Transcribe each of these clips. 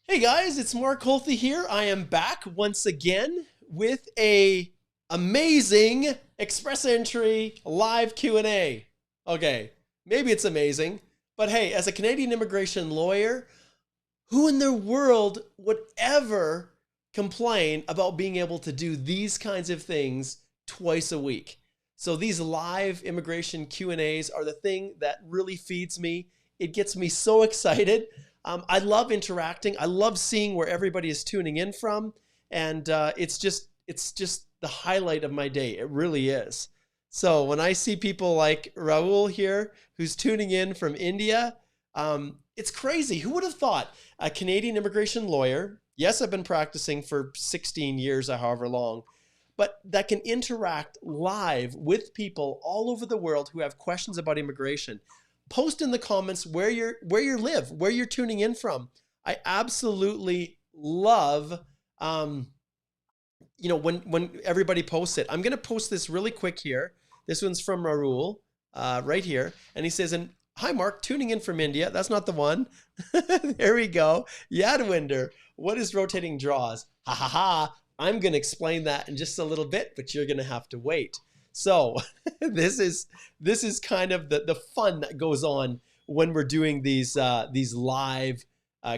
Hey guys, it's Mark Holthe here. I am back once again with a amazing Express Entry live Q&A. Okay, maybe it's amazing, but hey, as a Canadian immigration lawyer, who in the world would ever complain about being able to do these kinds of things twice a week? So these live immigration Q&As are the thing that really feeds me. It gets me so excited. I love interacting. I love seeing where everybody is tuning in from, and it's just the highlight of my day. It really is. So when I see people like Raul here, who's tuning in from India, it's crazy. Who would have thought a Canadian immigration lawyer? Yes, I've been practicing for 16 years or however long, but that can interact live with people all over the world who have questions about immigration. Post in the comments where you live, where you're tuning in from. I absolutely love when everybody posts it. I'm gonna post this really quick here. This one's from Rahul right here, and he says, "And hi Mark, tuning in from India." That's not the one. There we go. Yadwinder, what is rotating draws? Ha ha ha. I'm gonna explain that in just a little bit, but you're gonna have to wait. So this is kind of the fun that goes on when we're doing these live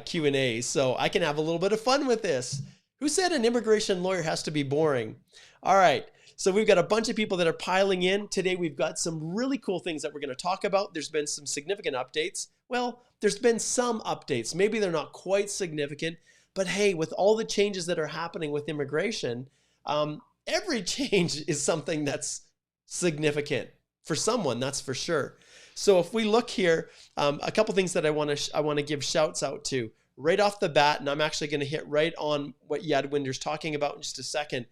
Q&As. So I can have a little bit of fun with this. Who said an immigration lawyer has to be boring? All right. So we've got a bunch of people that are piling in. Today we've got some really cool things that we're going to talk about. There's been some significant updates. Well, there's been some updates. Maybe they're not quite significant, but hey, with all the changes that are happening with immigration, every change is something that's significant for someone, that's for sure. So if we look here, a couple things that I want to give shouts out to right off the bat, and I'm actually going to hit right on what Yadwinder's talking about in just a second.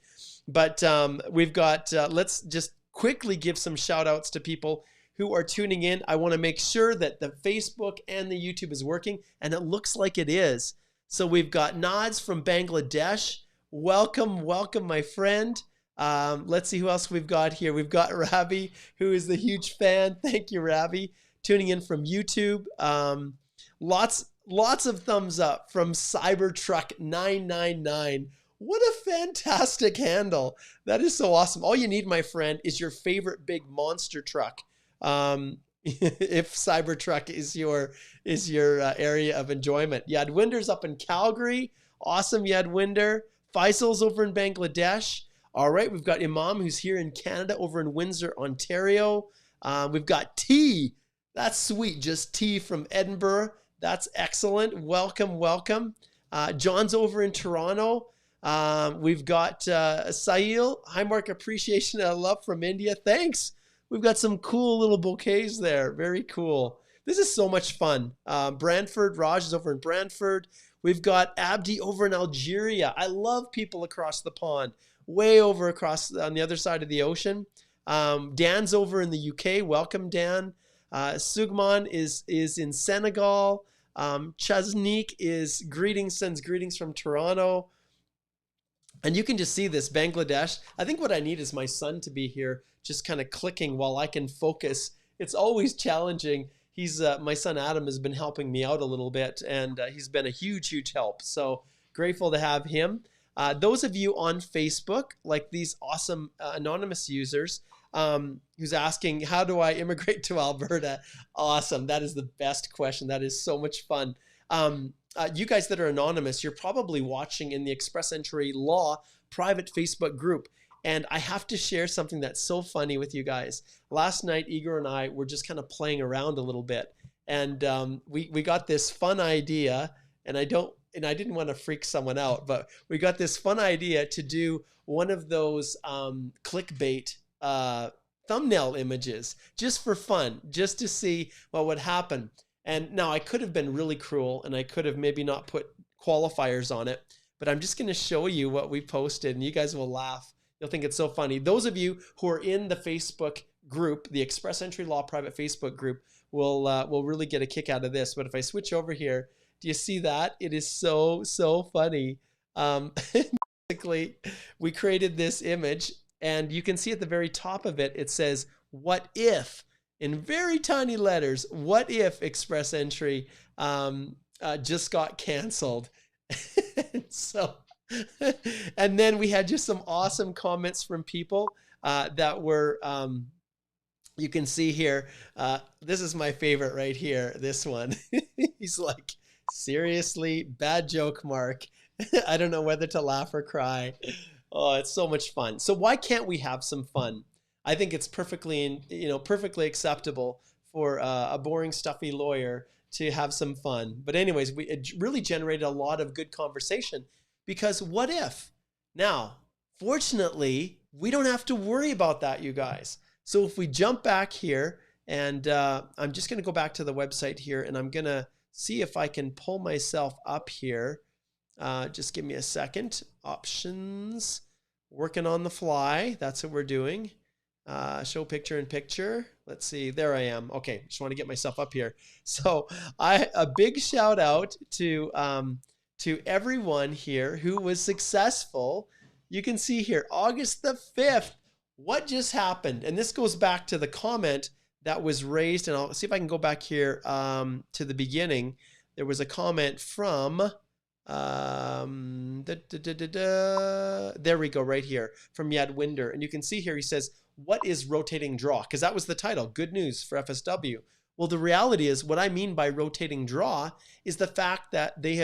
But we've got, let's just quickly give some shout outs to people who are tuning in. I want to make sure that the Facebook and the YouTube is working, and it looks like it is. So we've got Nods from Bangladesh. Welcome, welcome, my friend. Let's see who else we've got here. We've got Ravi, who is the huge fan. Thank you, Ravi. Tuning in from YouTube. Lots of thumbs up from Cybertruck999. What a fantastic handle. That is so awesome. All you need, my friend, is your favorite big monster truck. If Cybertruck is your area of enjoyment. Yadwinder's up in Calgary. Awesome, Yadwinder. Faisal's over in Bangladesh. All right, we've got Imam, who's here in Canada, over in Windsor, Ontario. We've got T. That's sweet, just T from Edinburgh. That's excellent. Welcome, welcome. John's over in Toronto. We've got Sahil. Hi, Mark. Appreciation and love from India. Thanks. We've got some cool little bouquets there. Very cool. This is so much fun. Brantford. Raj is over in Brantford. We've got Abdi over in Algeria. I love people across the pond. Way over across on the other side of the ocean. Dan's over in the UK. Welcome, Dan. Sugman is in Senegal. Chaznik sends greetings from Toronto. And you can just see this, Bangladesh. I think what I need is my son to be here, just kind of clicking while I can focus. It's always challenging. My son Adam has been helping me out a little bit, and he's been a huge, huge help. So grateful to have him. Those of you on Facebook, like these awesome anonymous users, who's asking, how do I immigrate to Alberta? Awesome. That is the best question. That is so much fun. You guys that are anonymous, you're probably watching in the Express Entry Law private Facebook group. And I have to share something that's so funny with you guys. Last night, Igor and I were just kind of playing around a little bit. And we got this fun idea, and I didn't want to freak someone out, but we got this fun idea to do one of those clickbait thumbnail images just for fun, just to see what would happen. And now I could have been really cruel, and I could have maybe not put qualifiers on it, but I'm just going to show you what we posted, and you guys will laugh. You'll think it's so funny. Those of you who are in the Facebook group, the Express Entry Law private Facebook group, will really get a kick out of this. But if I switch over here, do you see that? It is so, so funny. Basically, we created this image, and you can see at the very top of it, it says, "What if?" in very tiny letters. What if Express Entry just got canceled? So, and then we had just some awesome comments from people that were, you can see here, this is my favorite right here, this one. He's like, seriously, bad joke, Mark. I don't know whether to laugh or cry. Oh, it's so much fun. So why can't we have some fun? I think it's perfectly, perfectly acceptable for a boring, stuffy lawyer to have some fun. But anyways, it really generated a lot of good conversation, because what if? Now, fortunately, we don't have to worry about that, you guys. So if we jump back here, and I'm just going to go back to the website here, and I'm going to see if I can pull myself up here. Just give me a second. Options, working on the fly. That's what we're doing. Show picture in picture. Let's see. There I am. Okay, just want to get myself up here. So a big shout out to everyone here who was successful. You can see here, August the 5th. What just happened? And this goes back to the comment that was raised, and I'll see if I can go back here to the beginning. There was a comment from, there we go, right here, from Yadwinder. And you can see here, he says, what is rotating draw? Because that was the title, good news for FSW. Well, the reality is, what I mean by rotating draw is the fact that they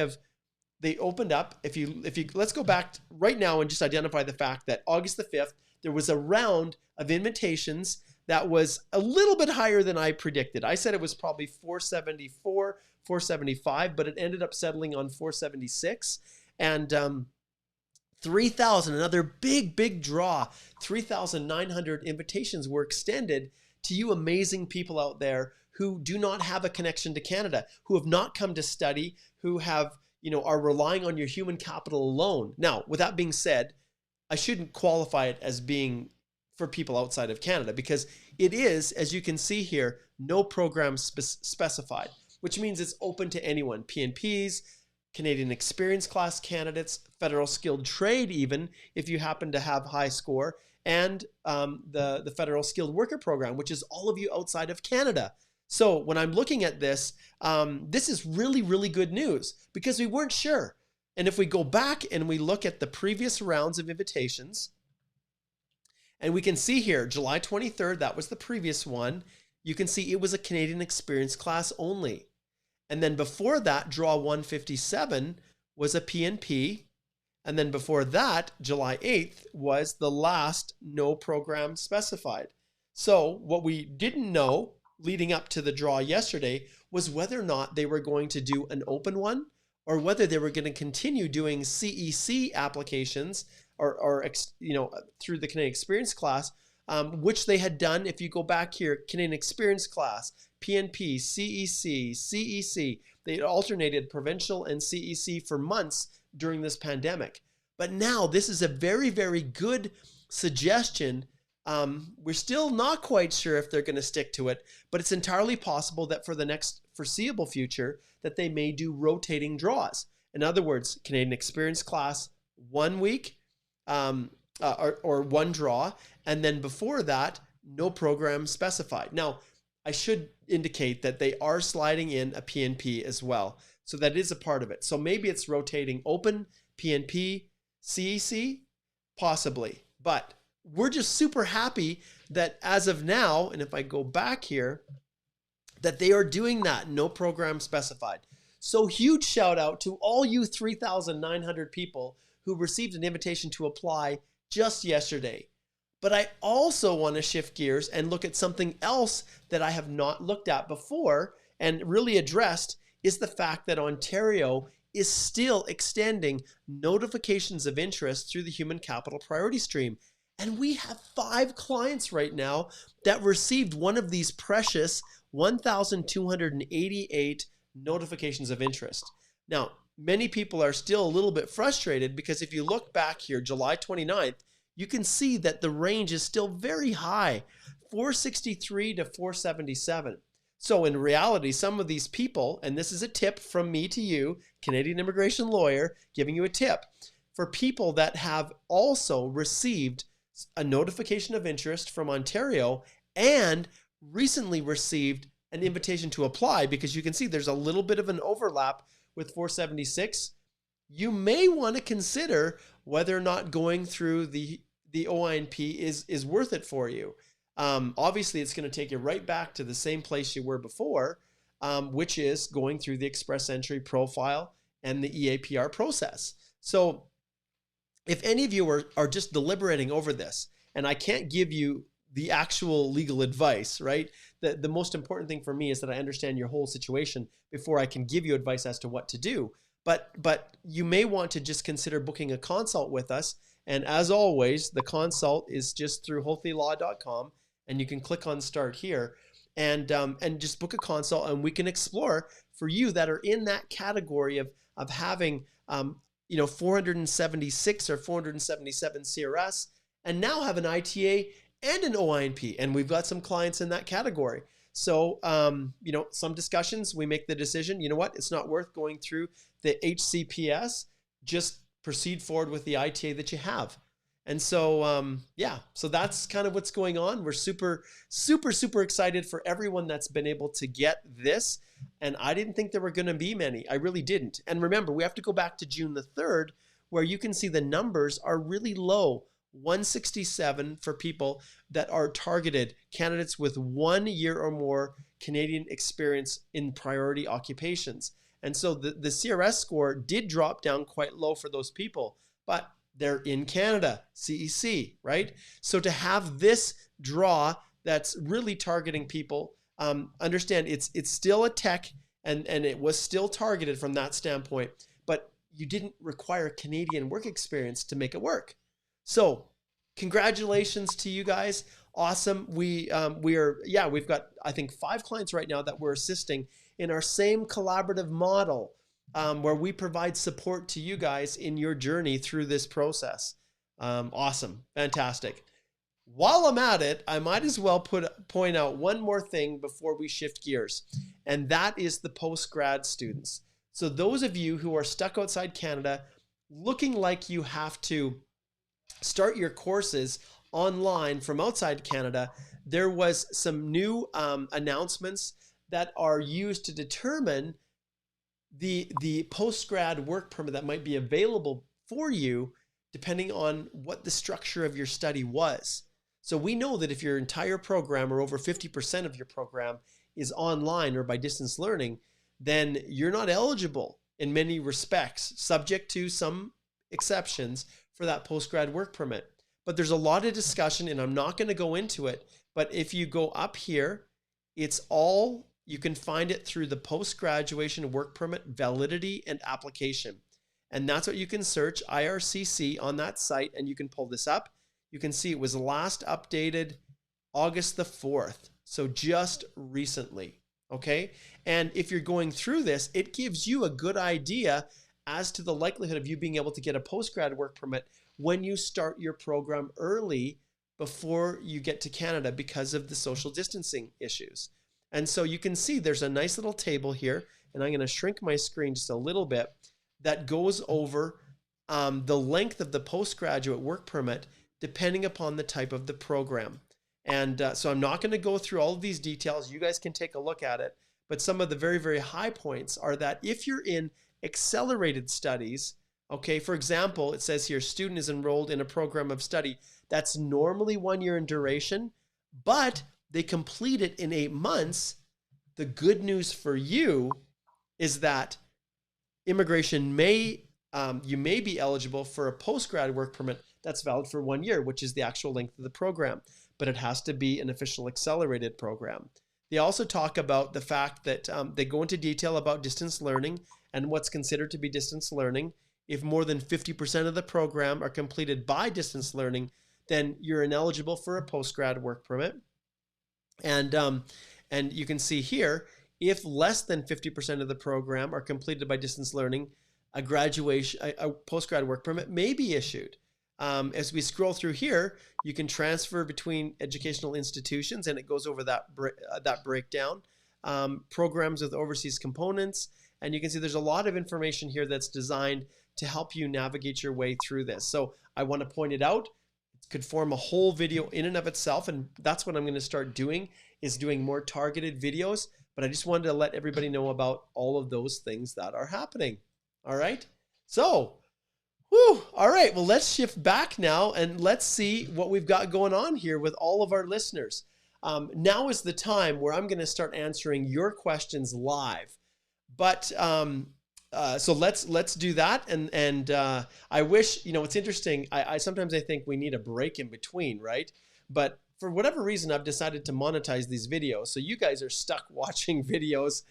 opened up. If you let's go back right now and just identify the fact that August the 5th, there was a round of invitations that was a little bit higher than I predicted. I said it was probably 474, 475, but it ended up settling on 476. And 3,000, another big draw, 3,900 invitations were extended to you amazing people out there who do not have a connection to Canada, who have not come to study, who have, are relying on your human capital alone. Now, with that being said, I shouldn't qualify it as being for people outside of Canada, because it is, as you can see here, no program specified, which means it's open to anyone. PNPs, Canadian Experience Class candidates, Federal Skilled Trade even, if you happen to have high score, and the Federal Skilled Worker Program, which is all of you outside of Canada. So when I'm looking at this, this is really good news, because we weren't sure. And if we go back and we look at the previous rounds of invitations, and we can see here, July 23rd, that was the previous one. You can see it was a Canadian Experience Class only. And then before that, draw 157 was a PNP. And then before that, July 8th, was the last no program specified. So what we didn't know leading up to the draw yesterday was whether or not they were going to do an open one, or whether they were going to continue doing CEC applications or through the Canadian Experience Class, which they had done. If you go back here, Canadian Experience Class, PNP, CEC, they alternated provincial and CEC for months during this pandemic. But now this is a very good suggestion. We're still not quite sure if they're going to stick to it, but it's entirely possible that for the next foreseeable future that they may do rotating draws. In other words, Canadian Experience Class 1 week or one draw, and then before that, no program specified. Now, I should indicate that they are sliding in a PNP as well. So that is a part of it. So maybe it's rotating open, PNP, CEC, possibly. But we're just super happy that as of now, and if I go back here, that they are doing that, no program specified. So huge shout out to all you 3,900 people who received an invitation to apply just yesterday. But I also want to shift gears and look at something else that I have not looked at before and really addressed, is the fact that Ontario is still extending notifications of interest through the Human Capital Priority Stream. And we have 5 clients right now that received one of these precious 1,288 notifications of interest. Now, many people are still a little bit frustrated, because if you look back here, July 29th, you can see that the range is still very high, 463 to 477. So in reality, some of these people, and this is a tip from me to you, Canadian immigration lawyer, giving you a tip, for people that have also received a notification of interest from Ontario and recently received an invitation to apply, because you can see there's a little bit of an overlap with 476. you may want to consider whether or not going through the OINP is worth it for you. Obviously, it's going to take you right back to the same place you were before, which is going through the Express Entry profile and the EAPR process. So if any of you are just deliberating over this, and I can't give you the actual legal advice, right? The most important thing for me is that I understand your whole situation before I can give you advice as to what to do. But you may want to just consider booking a consult with us. And as always, the consult is just through healthylaw.com, and you can click on start here and just book a consult, and we can explore for you that are in that category of having 476 or 477 CRS and now have an ITA and an OINP. And we've got some clients in that category. So, some discussions, we make the decision, you know what, it's not worth going through the HCPS, just proceed forward with the ITA that you have. And so, so that's kind of what's going on. We're super, super, super excited for everyone that's been able to get this. And I didn't think there were going to be many. I really didn't. And remember, we have to go back to June the 3rd, where you can see the numbers are really low. 167 for people that are targeted, candidates with 1 year or more Canadian experience in priority occupations. And so the CRS score did drop down quite low for those people, but they're in Canada, CEC, right? So to have this draw that's really targeting people, understand it's still a tech and it was still targeted from that standpoint, but you didn't require Canadian work experience to make it work. So congratulations to you guys. Awesome. We've got, I think, 5 clients right now that we're assisting in our same collaborative model, where we provide support to you guys in your journey through this process. Awesome. Fantastic. While I'm at it, I might as well point out one more thing before we shift gears, and that is the post-grad students. So those of you who are stuck outside Canada, looking like you have to start your courses online from outside Canada, there was some new announcements that are used to determine the post-grad work permit that might be available for you depending on what the structure of your study was. So we know that if your entire program or over 50% of your program is online or by distance learning, then you're not eligible in many respects, subject to some exceptions, for that post-grad work permit. But there's a lot of discussion, and I'm not going to go into it, but if you go up here, you can find it through the post-graduation work permit validity and application. And that's what you can search, IRCC, on that site, and you can pull this up. You can see it was last updated August the 4th, so just recently, okay? And if you're going through this, it gives you a good idea as to the likelihood of you being able to get a post-grad work permit when you start your program early before you get to Canada because of the social distancing issues. And so you can see there's a nice little table here, and I'm going to shrink my screen just a little bit, that goes over the length of the postgraduate work permit depending upon the type of the program. And so I'm not going to go through all of these details. You guys can take a look at it. But some of the very, very high points are that if you're in accelerated studies, okay, for example, it says here, student is enrolled in a program of study that's normally 1 year in duration, but they complete it in 8 months. The good news for you is that you may be eligible for a post-grad work permit that's valid for 1 year, which is the actual length of the program, but it has to be an official accelerated program. They also talk about the fact that they go into detail about distance learning and what's considered to be distance learning. If more than 50% of the program are completed by distance learning, then you're ineligible for a post-grad work permit. And you can see here, if less than 50% of the program are completed by distance learning, a post-grad work permit may be issued. As we scroll through here, you can transfer between educational institutions, and it goes over that breakdown. Programs with overseas components, and you can see there's a lot of information here that's designed to help you navigate your way through this. So I want to point it out. It could form a whole video in and of itself, and that's what I'm going to start doing, is doing more targeted videos. But I just wanted to let everybody know about all of those things that are happening. All right. So, whew, all right, well, let's shift back now and let's see what we've got going on here with all of our listeners. Now is the time where I'm going to start answering your questions live. But so let's do that. And I wish, it's interesting. I sometimes I think we need a break in between, right? But for whatever reason, I've decided to monetize these videos. So you guys are stuck watching videos,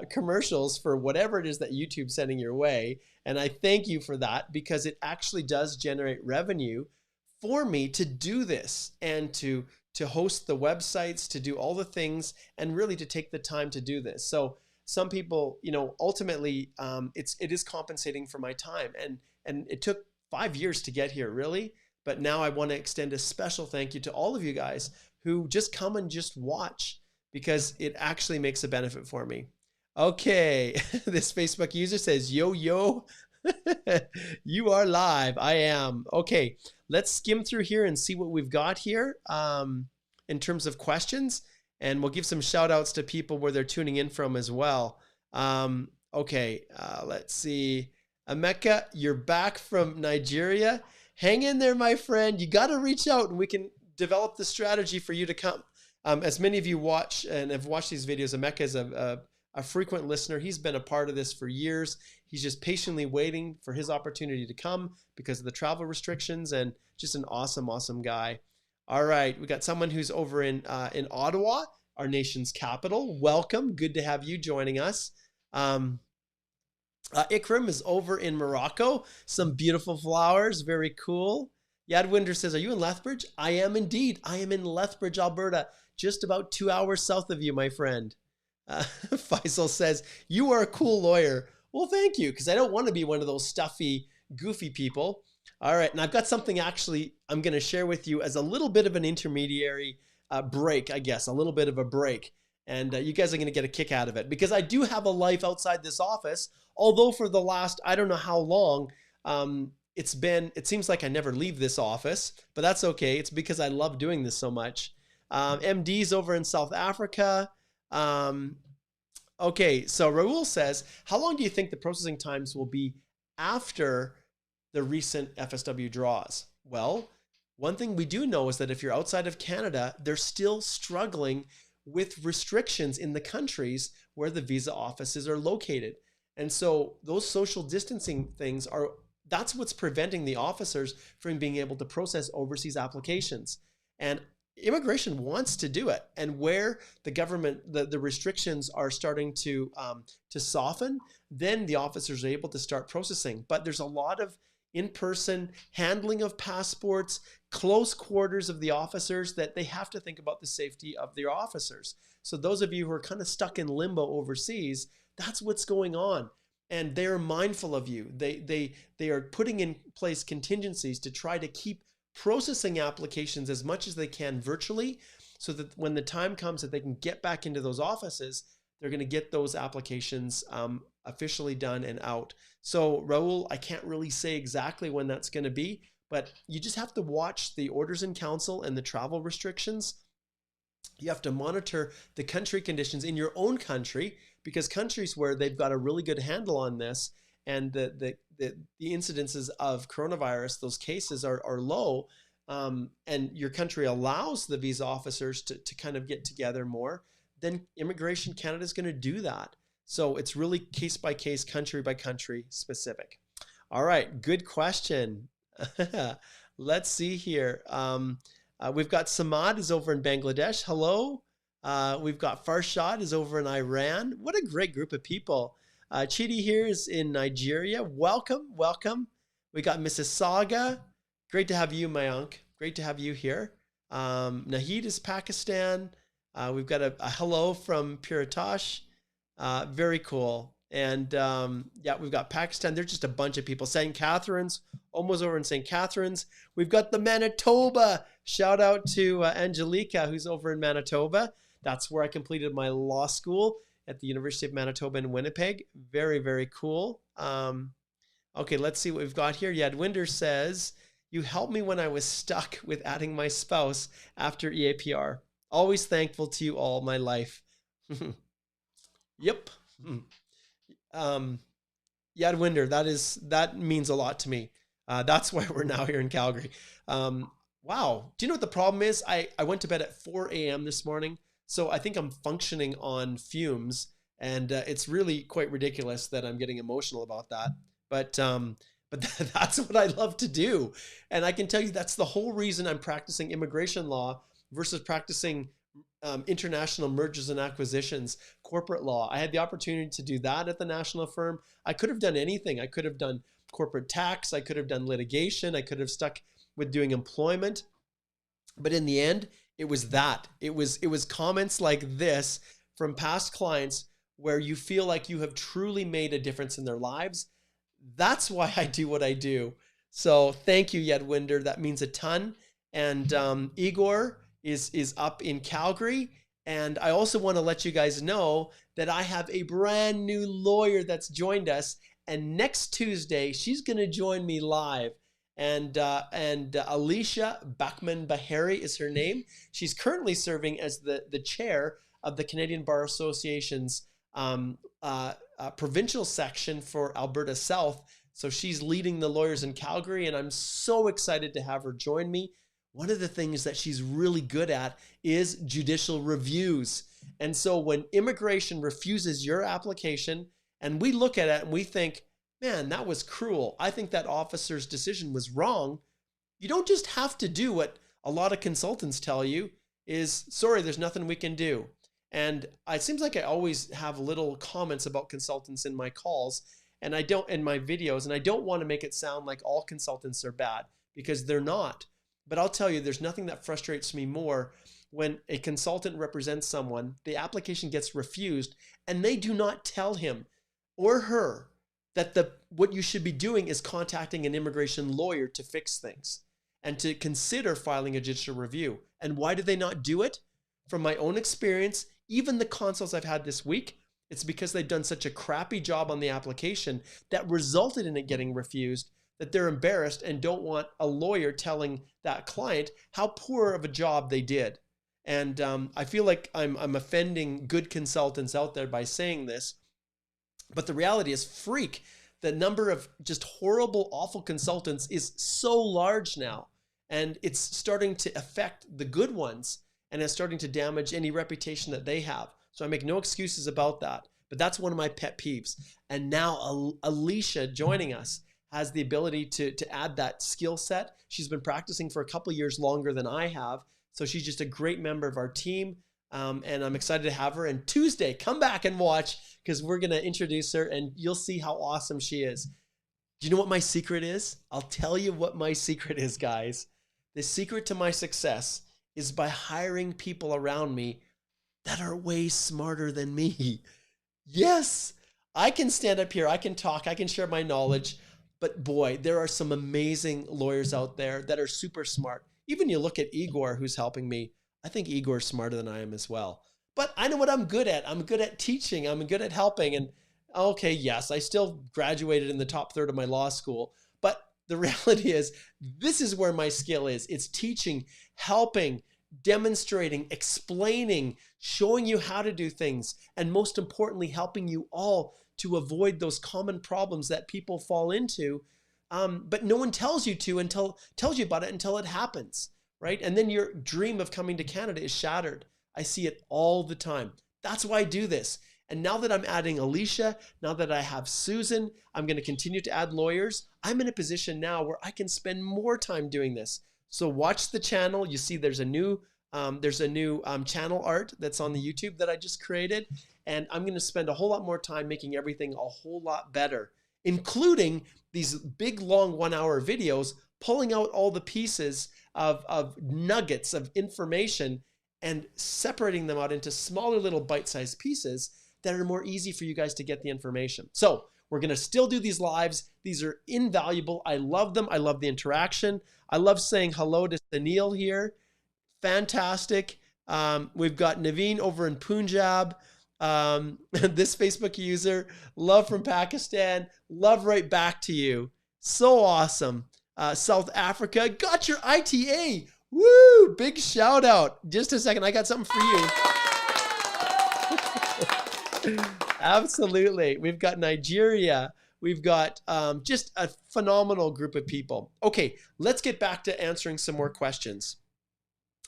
commercials for whatever it is that YouTube's sending your way. And I thank you for that because it actually does generate revenue for me to do this and to host the websites, to do all the things, and really to take the time to do this. So some people, ultimately, it is compensating for my time, and it took 5 years to get here, really. But now I want to extend a special thank you to all of you guys who just come and just watch because it actually makes a benefit for me. Okay, this Facebook user says, yo, yo, you are live. I am. Okay, let's skim through here and see what we've got here in terms of questions. And we'll give some shout outs to people where they're tuning in from as well. Okay, let's see. Emeka, you're back from Nigeria. Hang in there, my friend. You got to reach out and we can develop the strategy for you to come. As many of you watch and have watched these videos, Emeka is a frequent listener. He's been a part of this for years. He's just patiently waiting for his opportunity to come because of the travel restrictions, and just an awesome, awesome guy. All right, we got someone who's over in Ottawa, our nation's capital. Welcome. Good to have you joining us. Ikram is over in Morocco. Some beautiful flowers. Very cool. Yadwinder says, are you in Lethbridge? I am indeed. I am in Lethbridge, Alberta. Just about 2 hours south of you, my friend. Faisal says, you are a cool lawyer. Well, thank you, because I don't want to be one of those stuffy, goofy people. All right, and I've got something actually I'm going to share with you as a little bit of an intermediary break, I guess, a little bit of a break. And you guys are going to get a kick out of it because I do have a life outside this office, although for the last, I don't know how long, it seems like I never leave this office, but that's okay. It's because I love doing this so much. MD's over in South Africa. Okay, so Raul says, how long do you think the processing times will be after the recent FSW draws? Well, one thing we do know is that if you're outside of Canada, they're still struggling with restrictions in the countries where the visa offices are located. And so those social distancing things that's what's preventing the officers from being able to process overseas applications. And immigration wants to do it. And where the government, the restrictions are starting to soften, then the officers are able to start processing. But there's a lot of in-person handling of passports, close quarters of the officers, that they have to think about the safety of their officers. So those of you who are kind of stuck in limbo overseas, that's what's going on. And they're mindful of you. They are putting in place contingencies to try to keep processing applications as much as they can virtually, so that when the time comes that they can get back into those offices, they're going to get those applications officially done and out. So Raul, I can't really say exactly when that's going to be, but you just have to watch the orders in council and the travel restrictions. You have to monitor the country conditions in your own country, because countries where they've got a really good handle on this and the incidences of coronavirus, those cases are low, and your country allows the visa officers to kind of get together more, then Immigration Canada is going to do that. So it's really case by case, country by country specific. All right, good question. Let's see here. We've got Samad is over in Bangladesh. Hello. We've got Farshad is over in Iran. What a great group of people. Chidi here is in Nigeria. Welcome, welcome. We got Mrs. Saga. Great to have you, Mayank. Great to have you here. Nahid is Pakistan. We've got a hello from Puritash. Very cool. And yeah, we've got Pakistan. There's just a bunch of people. St. Catharines, almost over in St. Catharines. We've got the Manitoba. Shout out to Angelica, who's over in Manitoba. That's where I completed my law school, at the University of Manitoba in Winnipeg. Very, very cool. Okay, let's see what we've got here. Yadwinder says, you helped me when I was stuck with adding my spouse after EAPR. Always thankful to you all my life. Yep. Yadwinder, that means a lot to me. That's why we're now here in Calgary. Wow. Do you know what the problem is? I went to bed at 4 a.m. this morning, so I think I'm functioning on fumes, and it's really quite ridiculous that I'm getting emotional about that. But that's what I love to do, and I can tell you that's the whole reason I'm practicing immigration law versus practicing international mergers and acquisitions, corporate law. I had the opportunity to do that at the national firm. I could have done anything. I could have done corporate tax. I could have done litigation. I could have stuck with doing employment. But in the end, it was that. It was comments like this from past clients where you feel like you have truly made a difference in their lives. That's why I do what I do. So thank you, Yadwinder. That means a ton. And Igor is up in Calgary. And I also want to let you guys know that I have a brand new lawyer that's joined us. And next Tuesday, she's going to join me live. And Alicia Bachman-Bahari is her name. She's currently serving as the chair of the Canadian Bar Association's provincial section for Alberta South. So she's leading the lawyers in Calgary, and I'm so excited to have her join me. One of the things that she's really good at is judicial reviews. And so when immigration refuses your application and we look at it and we think, man, that was cruel, I think that officer's decision was wrong, you don't just have to do what a lot of consultants tell you is, sorry, there's nothing we can do. And it seems like I always have little comments about consultants in my calls and in my videos, and I don't want to make it sound like all consultants are bad, because they're not. But I'll tell you, there's nothing that frustrates me more when a consultant represents someone, the application gets refused, and they do not tell him or her that what you should be doing is contacting an immigration lawyer to fix things and to consider filing a judicial review. And why do they not do it? From my own experience, even the consults I've had this week, it's because they've done such a crappy job on the application that resulted in it getting refused, that they're embarrassed and don't want a lawyer telling that client how poor of a job they did. And I feel like I'm offending good consultants out there by saying this, but the reality is, freak, the number of just horrible, awful consultants is so large now, and it's starting to affect the good ones, and it's starting to damage any reputation that they have. So I make no excuses about that, but that's one of my pet peeves. And now Alicia joining us has the ability to add that skill set. She's been practicing for a couple of years longer than I have. So she's just a great member of our team. And I'm excited to have her. And Tuesday, come back and watch, because we're going to introduce her and you'll see how awesome she is. Do you know what my secret is? I'll tell you what my secret is, guys. The secret to my success is by hiring people around me that are way smarter than me. Yes, I can stand up here, I can talk, I can share my knowledge. But boy, there are some amazing lawyers out there that are super smart. Even you look at Igor, who's helping me. I think Igor's smarter than I am as well. But I know what I'm good at. I'm good at teaching. I'm good at helping. And okay, yes, I still graduated in the top third of my law school. But the reality is, this is where my skill is. It's teaching, helping, demonstrating, explaining, showing you how to do things, and most importantly, helping you all to avoid those common problems that people fall into, but no one tells you about it until it happens, right? And then your dream of coming to Canada is shattered. I see it all the time. That's why I do this. And now that I'm adding Alicia, now that I have Susan, I'm going to continue to add lawyers. I'm in a position now where I can spend more time doing this. So watch the channel. You see there's a new channel art that's on the YouTube that I just created. And I'm going to spend a whole lot more time making everything a whole lot better, including these big, long 1-hour videos, pulling out all the pieces of nuggets of information and separating them out into smaller little bite-sized pieces that are more easy for you guys to get the information. So we're going to still do these lives. These are invaluable. I love them. I love the interaction. I love saying hello to Sunil here. Fantastic. We've got Naveen over in Punjab. This Facebook user, love from Pakistan, love right back to you. So awesome. South Africa, got your ITA. Woo! Big shout out. Just a second, I got something for you. Absolutely. We've got Nigeria. We've got just a phenomenal group of people. Okay, let's get back to answering some more questions.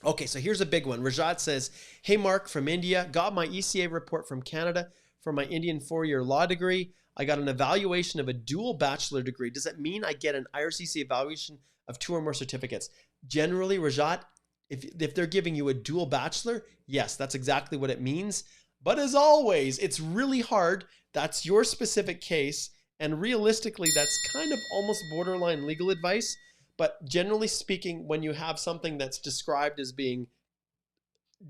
Okay, so here's a big one. Rajat says, hey, Mark from India, got my ECA report from Canada for my Indian 4-year law degree. I got an evaluation of a dual bachelor degree. Does that mean I get an IRCC evaluation of 2 or more certificates? Generally, Rajat, if they're giving you a dual bachelor, yes, that's exactly what it means. But as always, it's really hard. That's your specific case. And realistically, that's kind of almost borderline legal advice. But generally speaking, when you have something that's described as being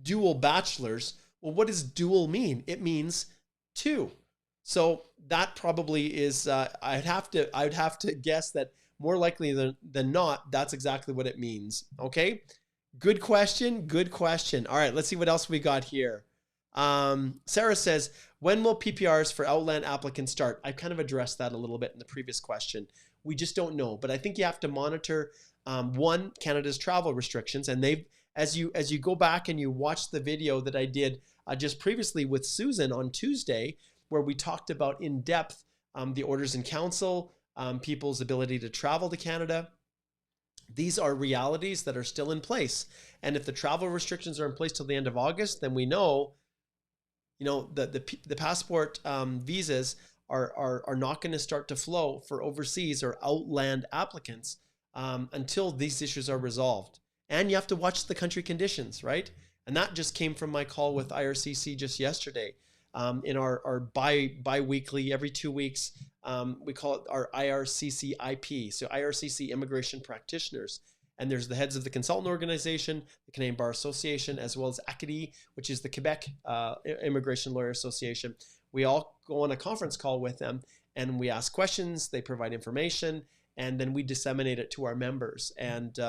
dual bachelors, well, what does dual mean? It means 2. So that probably is, I'd have to guess that more likely than not, that's exactly what it means. Okay. Good question. Good question. All right. Let's see what else we got here. Sarah says, when will PPRs for outland applicants start? I kind of addressed that a little bit in the previous question. We just don't know, but I think you have to monitor one, Canada's travel restrictions, and they've as you go back and you watch the video that I did just previously with Susan on Tuesday, where we talked about in depth the orders in council, people's ability to travel to Canada. These are realities that are still in place, and if the travel restrictions are in place till the end of August, then we know, the passport visas are not going to start to flow for overseas or outland applicants until these issues are resolved. And you have to watch the country conditions, right? And that just came from my call with IRCC just yesterday. In our bi-weekly, every 2 weeks, we call it our IRCC IP, so IRCC Immigration Practitioners. And there's the heads of the consultant organization, the Canadian Bar Association, as well as ACADI, which is the Quebec Immigration Lawyer Association. We all go on a conference call with them and we ask questions, they provide information, and then we disseminate it to our members. And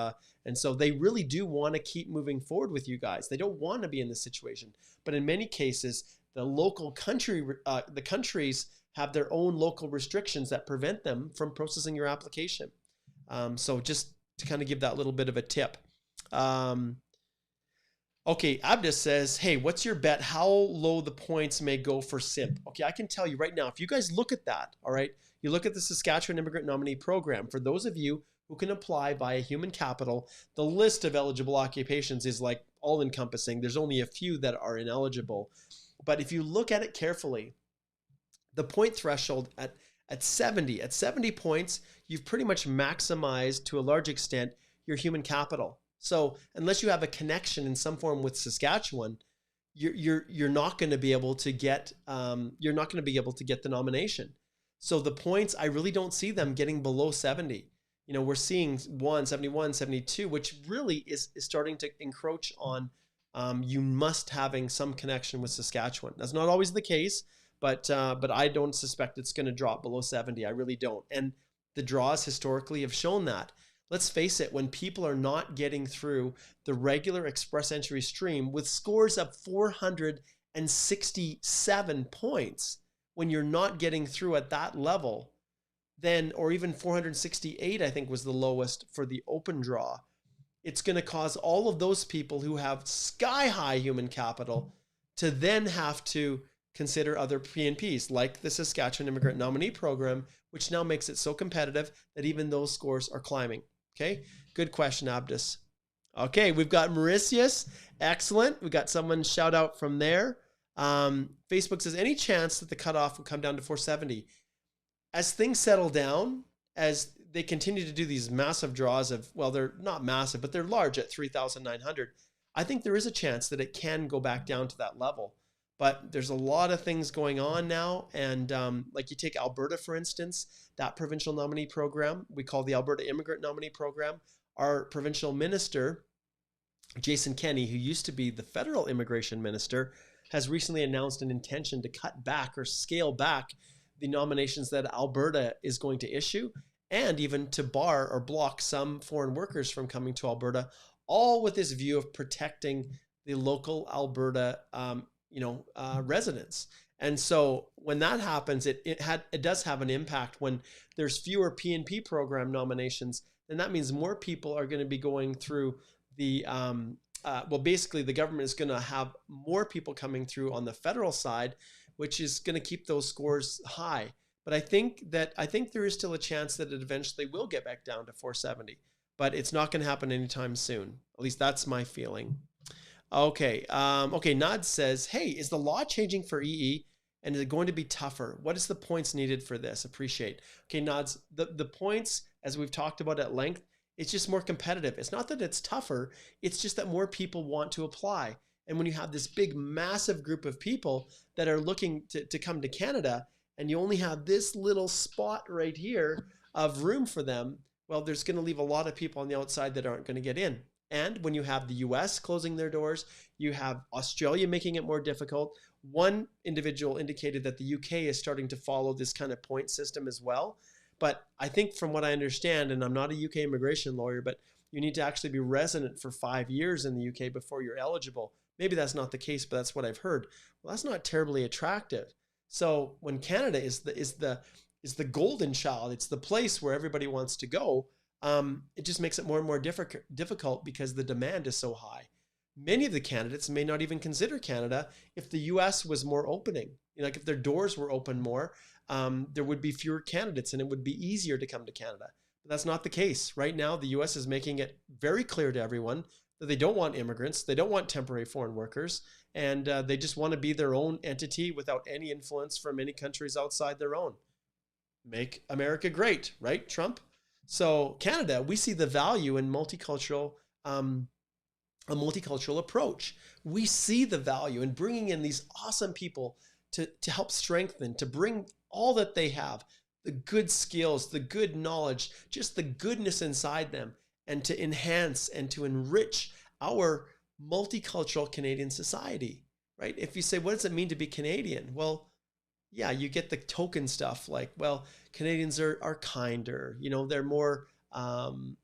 so they really do want to keep moving forward with you guys. They don't want to be in this situation. But in many cases, the local country, the countries have their own local restrictions that prevent them from processing your application. So just to kind of give that little bit of a tip. Okay, Abdus says, hey, what's your bet how low the points may go for SIMP? Okay, I can tell you right now, if you guys look at that, all right, you look at the Saskatchewan Immigrant Nominee Program, for those of you who can apply via human capital, the list of eligible occupations is like all encompassing. There's only a few that are ineligible. But if you look at it carefully, the point threshold at 70 points, you've pretty much maximized to a large extent your human capital. So unless you have a connection in some form with Saskatchewan, you're not going to be able to get the nomination. So the points, I really don't see them getting below 70. We're seeing 71, 72, which really is starting to encroach on you must having some connection with Saskatchewan. That's not always the case, but I don't suspect it's going to drop below 70. I really don't. And the draws historically have shown that. Let's face it, when people are not getting through the regular express entry stream with scores of 467 points, when you're not getting through at that level, then, or even 468, I think was the lowest for the open draw, it's going to cause all of those people who have sky high human capital to then have to consider other PNPs like the Saskatchewan Immigrant Nominee Program, which now makes it so competitive that even those scores are climbing. Okay, good question, Abdus. Okay, we've got Mauritius. Excellent. We got someone shout out from there. Facebook says, any chance that the cutoff will come down to 470? As things settle down, as they continue to do these massive draws of, well, they're not massive, but they're large at 3,900. I think there is a chance that it can go back down to that level. But there's a lot of things going on now. And like you take Alberta, for instance, that provincial nominee program, we call the Alberta Immigrant Nominee Program. Our provincial minister, Jason Kenney, who used to be the federal immigration minister, has recently announced an intention to cut back or scale back the nominations that Alberta is going to issue, and even to bar or block some foreign workers from coming to Alberta, all with this view of protecting the local Alberta residents. And so when that happens, it does have an impact. When there's fewer PNP program nominations, then that means more people are going to be going through the, basically the government is going to have more people coming through on the federal side, which is going to keep those scores high. But I think there is still a chance that it eventually will get back down to 470, but it's not going to happen anytime soon. At least that's my feeling. Okay. Okay. Nod says, hey, is the law changing for EE? And is it going to be tougher? What is the points needed for this? Appreciate. Okay, Nods, the points, as we've talked about at length, it's just more competitive. It's not that it's tougher. It's just that more people want to apply. And when you have this big, massive group of people that are looking to come to Canada, and you only have this little spot right here of room for them, well, there's going to leave a lot of people on the outside that aren't going to get in. And when you have the US closing their doors, you have Australia making it more difficult. One individual indicated that the UK is starting to follow this kind of point system as well. But I think from what I understand, and I'm not a UK immigration lawyer, but you need to actually be resident for 5 years in the UK before you're eligible. Maybe that's not the case, but that's what I've heard. Well, that's not terribly attractive. So when Canada is the golden child, it's the place where everybody wants to go. It just makes it more and more difficult because the demand is so high. Many of the candidates may not even consider Canada if the US was more opening. You know, like if their doors were open more, there would be fewer candidates and it would be easier to come to Canada. But that's not the case. Right now, the US is making it very clear to everyone that they don't want immigrants, they don't want temporary foreign workers, and they just want to be their own entity without any influence from any countries outside their own. Make America great, right, Trump? So Canada, we see the value in multicultural, a multicultural approach. We see the value in bringing in these awesome people to help strengthen, to bring all that they have, the good skills, the good knowledge, just the goodness inside them, and to enhance and to enrich our multicultural Canadian society, right? If you say, what does it mean to be Canadian? Well, yeah, you get the token stuff like, well, Canadians are kinder, you know, they're more,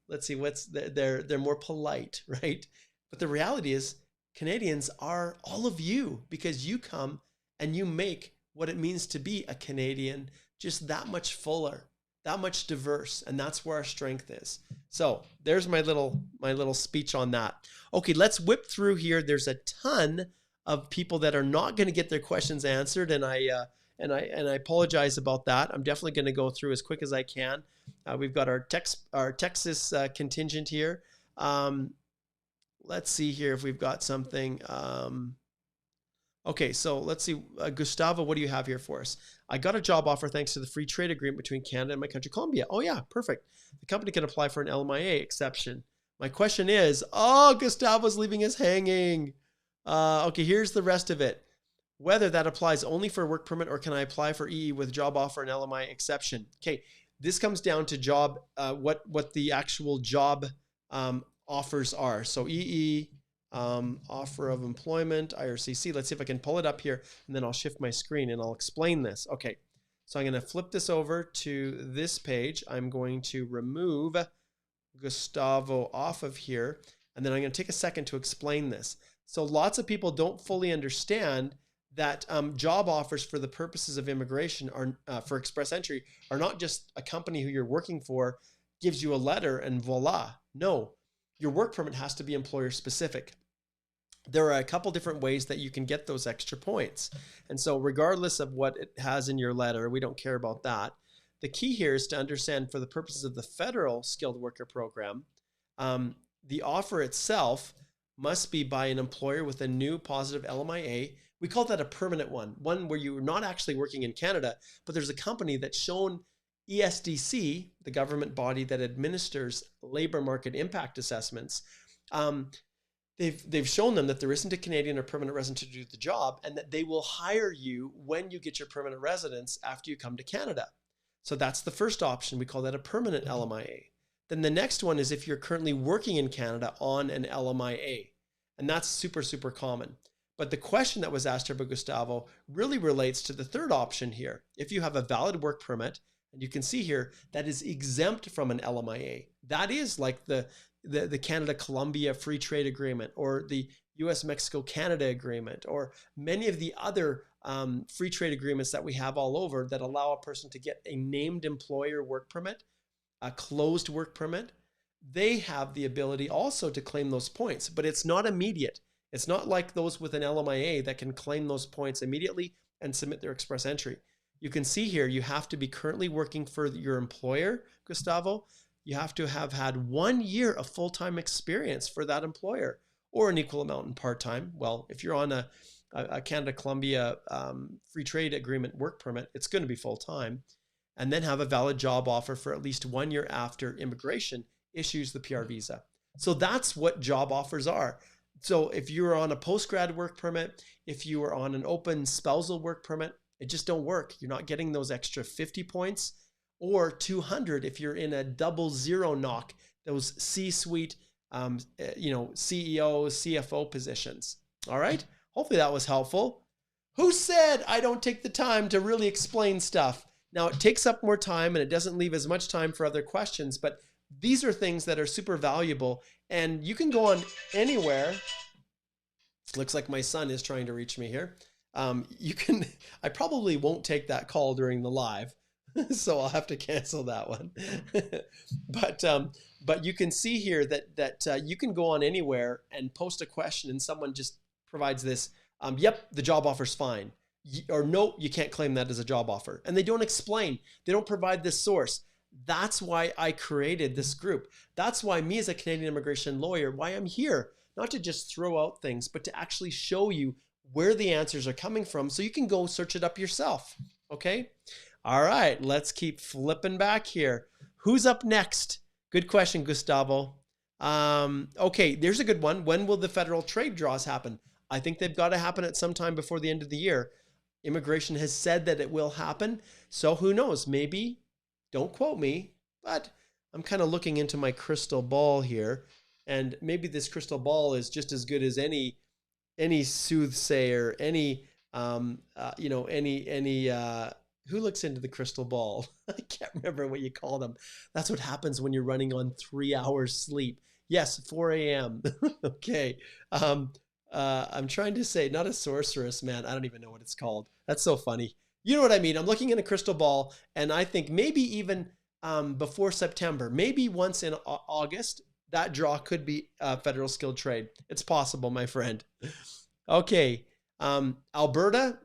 let's see, they're more polite, right? But the reality is Canadians are all of you because you come and you make what it means to be a Canadian just that much fuller, that much diverse, and that's where our strength is. So there's my little speech on that. Okay, let's whip through here. There's a ton of people that are not going to get their questions answered, and I apologize about that. I'm definitely going to go through as quick as I can. We've got our Texas contingent here. Let's see here if we've got something. Okay, so let's see. Gustavo, what do you have here for us? I got a job offer thanks to the free trade agreement between Canada and my country, Colombia. Oh yeah, perfect. The company can apply for an LMIA exception. My question is, Gustavo's leaving us hanging. Okay, here's the rest of it. Whether that applies only for a work permit or can I apply for EE with job offer and LMI exception? Okay, this comes down to job, what the actual job offers are. So EE, offer of employment, IRCC. Let's see if I can pull it up here and then I'll shift my screen and I'll explain this. Okay, so I'm going to flip this over to this page. I'm going to remove Gustavo off of here and then I'm going to take a second to explain this. So lots of people don't fully understand that job offers for the purposes of immigration are for express entry are not just a company who you're working for gives you a letter and voila. No, your work permit has to be employer specific. There are a couple different ways that you can get those extra points. And so regardless of what it has in your letter, we don't care about that. The key here is to understand for the purposes of the federal skilled worker program, the offer itself must be by an employer with a new positive LMIA. We call that a permanent one where you're not actually working in Canada, but there's a company that's shown ESDC, the government body that administers labor market impact assessments. They've shown them that there isn't a Canadian or permanent resident to do the job and that they will hire you when you get your permanent residence after you come to Canada. So that's the first option. We call that a permanent LMIA. Then the next one is if you're currently working in Canada on an LMIA, and that's super, super common. But the question that was asked here by Gustavo really relates to the third option here. If you have a valid work permit, and you can see here that is exempt from an LMIA, that is like the Canada-Colombia Free Trade Agreement or the US-Mexico-Canada Agreement or many of the other free trade agreements that we have all over that allow a person to get a named employer work permit, a closed work permit. They have the ability also to claim those points, but it's not immediate. It's not like those with an LMIA that can claim those points immediately and submit their express entry. you can see here, you have to be currently working for your employer, Gustavo. You have to have had 1 year of full-time experience for that employer, or an equal amount in part-time. Well, if you're on a Canada-Colombia free trade agreement work permit, it's going to be full-time. And then have a valid job offer for at least 1 year after immigration issues the PR visa. So that's what job offers are. So if you're on a post-grad work permit, if you are on an open spousal work permit, it just don't work. You're not getting those extra 50 points or 200 if you're in a 00 knock, those C-suite, CEO, CFO positions. All right. Hopefully that was helpful. Who said I don't take the time to really explain stuff? Now it takes up more time and it doesn't leave as much time for other questions, but these are things that are super valuable and you can go on anywhere. Looks like my son is trying to reach me here. I probably won't take that call during the live, so I'll have to cancel that one. But you can see here that you can go on anywhere and post a question and someone just provides this, yep, the job offer's fine. Or no, you can't claim that as a job offer. And they don't explain, they don't provide this source. That's why I created this group. That's why me as a Canadian immigration lawyer, why I'm here, not to just throw out things, but to actually show you where the answers are coming from so you can go search it up yourself. Okay. All right. Let's keep flipping back here. Who's up next? Good question, Gustavo. Okay. There's a good one. When will the federal trade draws happen? I think they've got to happen at some time before the end of the year. Immigration has said that it will happen. So who knows? Maybe, don't quote me, but I'm kind of looking into my crystal ball here. And maybe this crystal ball is just as good as any soothsayer, who looks into the crystal ball? I can't remember what you call them. That's what happens when you're running on 3 hours sleep. Yes, 4 a.m. Okay. I'm trying to say, not a sorceress, man. I don't even know what it's called. That's so funny. You know what I mean? I'm looking in a crystal ball and I think maybe even before September, maybe once in August, that draw could be federal skilled trade. It's possible, my friend. Okay. Alberta,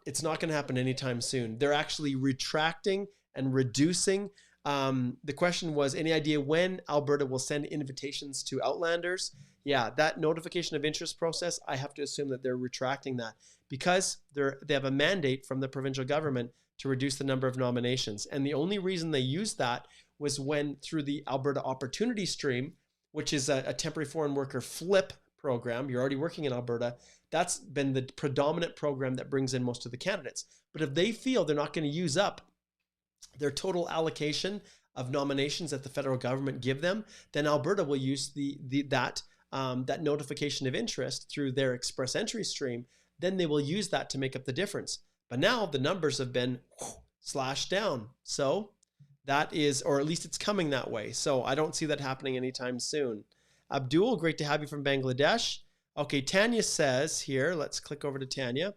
it's not going to happen anytime soon. They're actually retracting and reducing. The question was, any idea when Alberta will send invitations to Outlanders? Yeah, that notification of interest process, I have to assume that they're retracting that because they have a mandate from the provincial government to reduce the number of nominations. And the only reason they used that was when through the Alberta Opportunity Stream, which is a temporary foreign worker flip program, you're already working in Alberta, that's been the predominant program that brings in most of the candidates. But if they feel they're not going to use up their total allocation of nominations that the federal government give them, then Alberta will use that notification of interest through their express entry stream. Then they will use that to make up the difference. But now the numbers have been slashed down. So that is, or at least it's coming that way. So I don't see that happening anytime soon. Abdul, great to have you from Bangladesh. Okay, Tanya says here, let's click over to Tanya.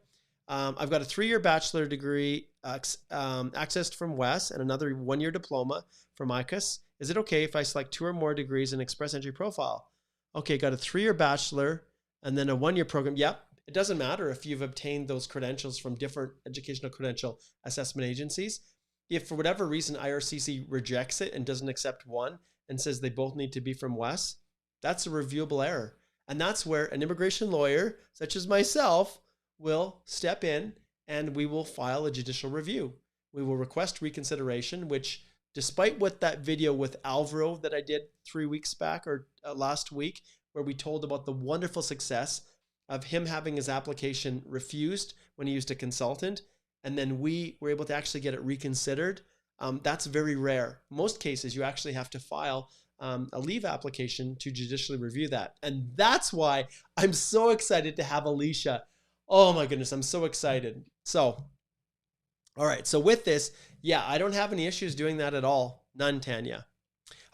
I've got a 3-year bachelor degree accessed from WES and another 1-year diploma from ICUS. Is it okay if I select 2 or more degrees in express entry profile? Okay, got a 3-year bachelor and then a 1-year program. Yep, it doesn't matter if you've obtained those credentials from different educational credential assessment agencies. If for whatever reason IRCC rejects it and doesn't accept one and says they both need to be from WES, that's a reviewable error. And that's where an immigration lawyer, such as myself, will step in and we will file a judicial review. We will request reconsideration, which despite what that video with Alvaro that I did 3 weeks back or last week, where we told about the wonderful success of him having his application refused when he used a consultant, and then we were able to actually get it reconsidered. That's very rare. Most cases, you actually have to file a leave application to judicially review that. And that's why I'm so excited to have Alicia. Oh my goodness, I'm so excited. So, all right. So with this, yeah, I don't have any issues doing that at all. None, Tanya.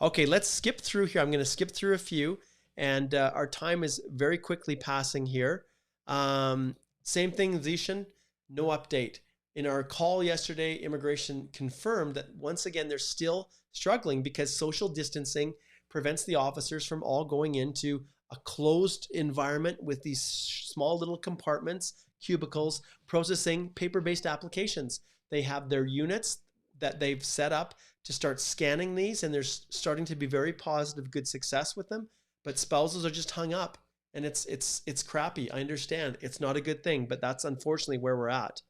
Okay, let's skip through here. I'm going to skip through a few, and our time is very quickly passing here. Same thing, Zishan, no update. In our call yesterday, immigration confirmed that once again, they're still struggling because social distancing prevents the officers from all going into a closed environment with these small little compartments, cubicles, processing paper-based applications. They have their units that they've set up to start scanning these, and there's starting to be very positive, good success with them. But spouses are just hung up, and it's crappy. I understand it's not a good thing, but that's unfortunately where we're at.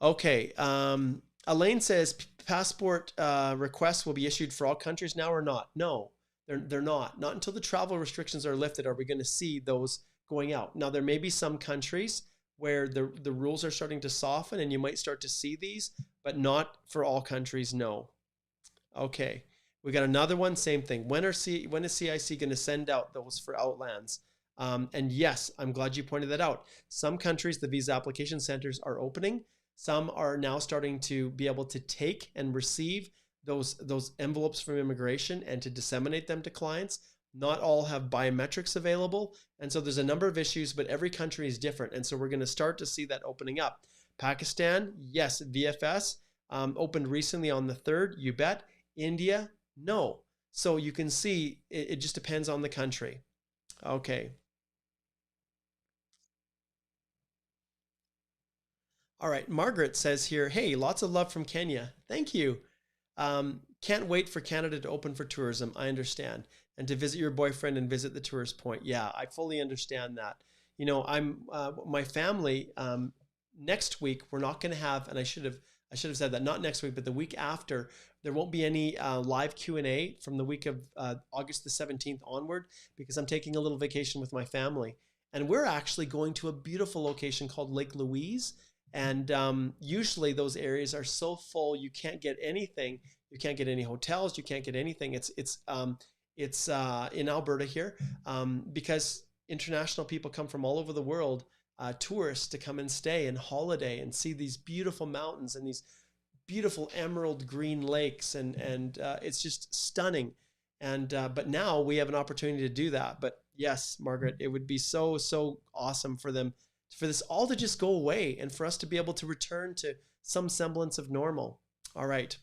Okay, Elaine says passport requests will be issued for all countries now or not? No, they're not. Not until the travel restrictions are lifted are we going to see those going out. Now there may be some countries where the rules are starting to soften, and you might start to see these, but not for all countries. No. Okay, we got another one. Same thing. When is CIC going to send out those for outlands? And yes, I'm glad you pointed that out. Some countries, the visa application centers are opening. Some are now starting to be able to take and receive those envelopes from immigration and to disseminate them to clients. Not all have biometrics available. And so there's a number of issues, but every country is different. And so we're going to start to see that opening up. Pakistan, yes, VFS opened recently on the 3rd, you bet. India, no. So you can see it just depends on the country. Okay. All right, Margaret says here, hey, lots of love from Kenya. Thank you. Can't wait for Canada to open for tourism. I understand. And to visit your boyfriend and visit the tourist point. Yeah, I fully understand that. You know, my family, next week, we're not going to have, and I should have said that, not next week, but the week after, there won't be any live Q&A from the week of August the 17th onward, because I'm taking a little vacation with my family. And we're actually going to a beautiful location called Lake Louise. And usually those areas are so full, you can't get anything. You can't get any hotels. You can't get anything. It's in Alberta here because international people come from all over the world, tourists to come and stay and holiday and see these beautiful mountains and these beautiful emerald green lakes, and it's just stunning. And but now we have an opportunity to do that. But yes, Margaret, it would be so awesome for them, for this all to just go away and for us to be able to return to some semblance of normal. All right.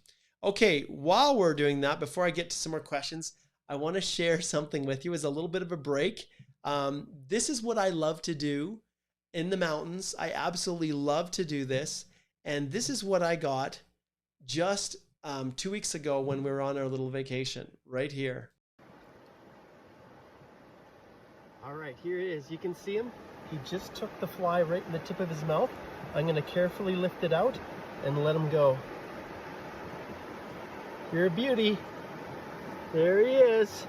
Okay, while we're doing that, before I get to some more questions, I want to share something with you as a little bit of a break. This is what I love to do in the mountains. I absolutely love to do this. And this is what I got just 2 weeks ago when we were on our little vacation right here. All right, here it is. You can see him. He just took the fly right in the tip of his mouth. I'm going to carefully lift it out and let him go. You're a beauty. There he is.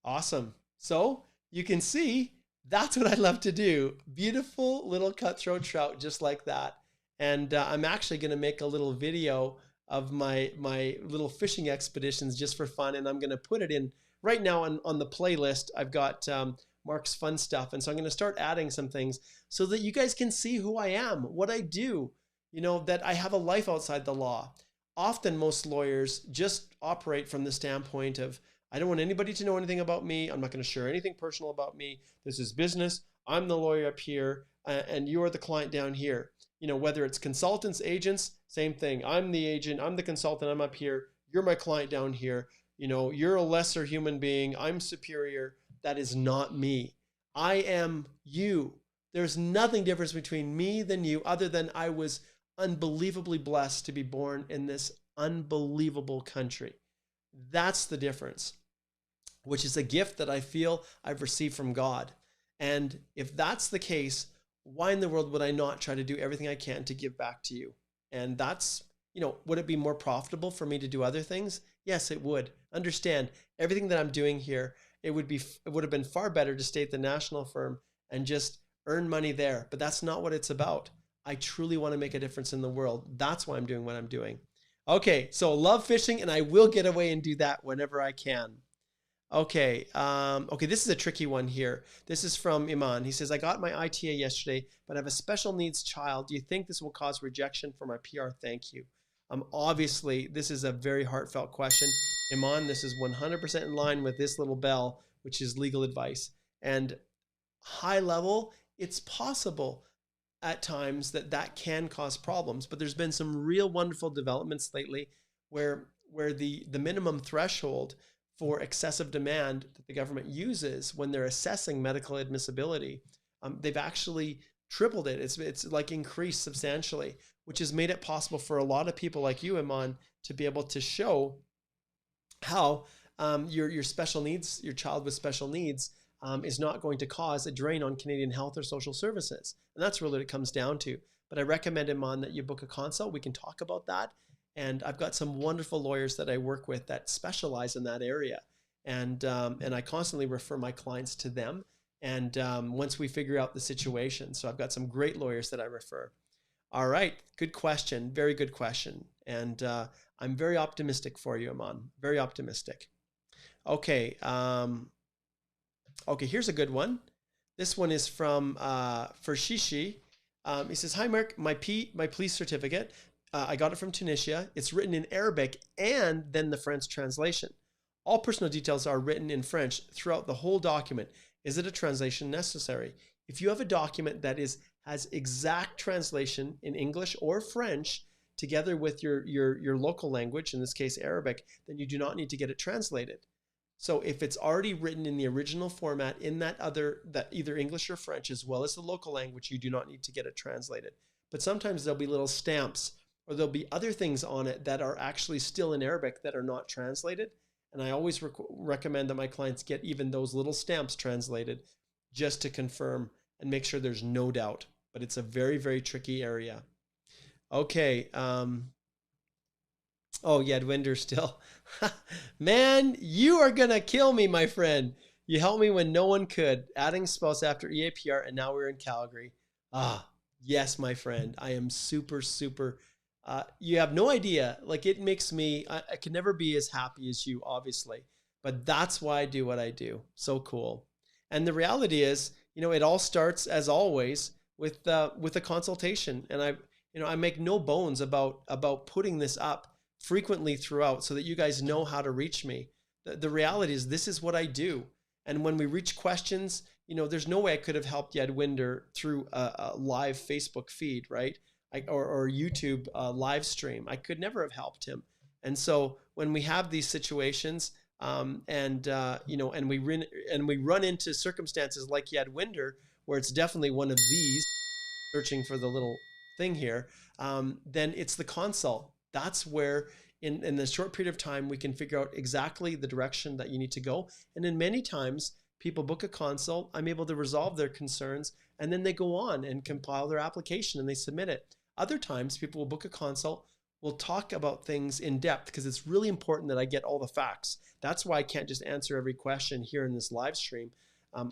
Awesome. So you can see that's what I love to do. Beautiful little cutthroat trout just like that. And I'm actually going to make a little video of my little fishing expeditions just for fun. And I'm going to put it in right now on the playlist. I've got Mark's fun stuff. And so I'm going to start adding some things so that you guys can see who I am, what I do, you know, that I have a life outside the law. Often most lawyers just operate from the standpoint of, I don't want anybody to know anything about me. I'm not going to share anything personal about me. This is business. I'm the lawyer up here and you're the client down here. You know, whether it's consultants, agents, same thing. I'm the agent, I'm the consultant, I'm up here. You're my client down here. You know, you're a lesser human being. I'm superior. That is not me. I am you. There's nothing different between me than you other than I was unbelievably blessed to be born in this unbelievable country. That's the difference, which is a gift that I feel I've received from God. And if that's the case, why in the world would I not try to do everything I can to give back to you? And that's, you know, would it be more profitable for me to do other things? Yes, it would. Understand, everything that I'm doing here, it would have been far better to stay at the national firm and just earn money there. But that's not what it's about. I truly want to make a difference in the world. That's why I'm doing what I'm doing. Okay, so love fishing, and I will get away and do that whenever I can. Okay, this is a tricky one here. This is from Iman. He says, I got my ITA yesterday, but I have a special needs child. Do you think this will cause rejection for my PR? Thank you. Obviously, this is a very heartfelt question. Iman, this is 100% in line with this little bell, which is legal advice. And high level, it's possible at times that can cause problems, but there's been some real wonderful developments lately where the minimum threshold for excessive demand that the government uses when they're assessing medical admissibility, they've actually tripled it. It's like increased substantially, which has made it possible for a lot of people like you, Iman, to be able to show how your special needs, your child with special needs, is not going to cause a drain on Canadian health or social services. And that's really what it comes down to. But I recommend, Iman, that you book a consult. We can talk about that. And I've got some wonderful lawyers that I work with that specialize in that area. And I constantly refer my clients to them. And once we figure out the situation, so I've got some great lawyers that I refer. All right, good question, very good question. And I'm very optimistic for you, Iman, very optimistic. Okay, okay, here's a good one. This one is from for Shishi. He says, "Hi, Mark, my police certificate, I got it from Tunisia. It's written in Arabic and then the French translation. All personal details are written in French throughout the whole document. Is it a translation necessary? If you have a document that has exact translation in English or French together with your local language, in this case Arabic, then you do not need to get it translated. So if it's already written in the original format in that either English or French as well as the local language, you do not need to get it translated. But sometimes there'll be little stamps or there'll be other things on it that are actually still in Arabic that are not translated. And I always recommend that my clients get even those little stamps translated just to confirm and make sure there's no doubt. But it's a very, very tricky area. Okay. Oh, Yadwinder still. Man, you are going to kill me, my friend. You helped me when no one could. Adding spouse after EAPR, and now we're in Calgary. Ah, yes, my friend. I am super, super. You have no idea. Like, it makes me, I could never be as happy as you, obviously. But that's why I do what I do. So cool. And the reality is, it all starts, as always, with a consultation. And I make no bones about putting this up frequently throughout so that you guys know how to reach me. The reality is this is what I do. And when we reach questions, there's no way I could have helped Yadwinder through a live Facebook feed, right? Or YouTube live stream. I could never have helped him. And so when we have these situations and we run into circumstances like Yadwinder, where it's definitely one of these, searching for the little thing here, then it's the consult. That's where in the short period of time, we can figure out exactly the direction that you need to go. And then many times people book a consult, I'm able to resolve their concerns, and then they go on and compile their application and they submit it. Other times people will book a consult, we'll talk about things in depth because it's really important that I get all the facts. That's why I can't just answer every question here in this live stream.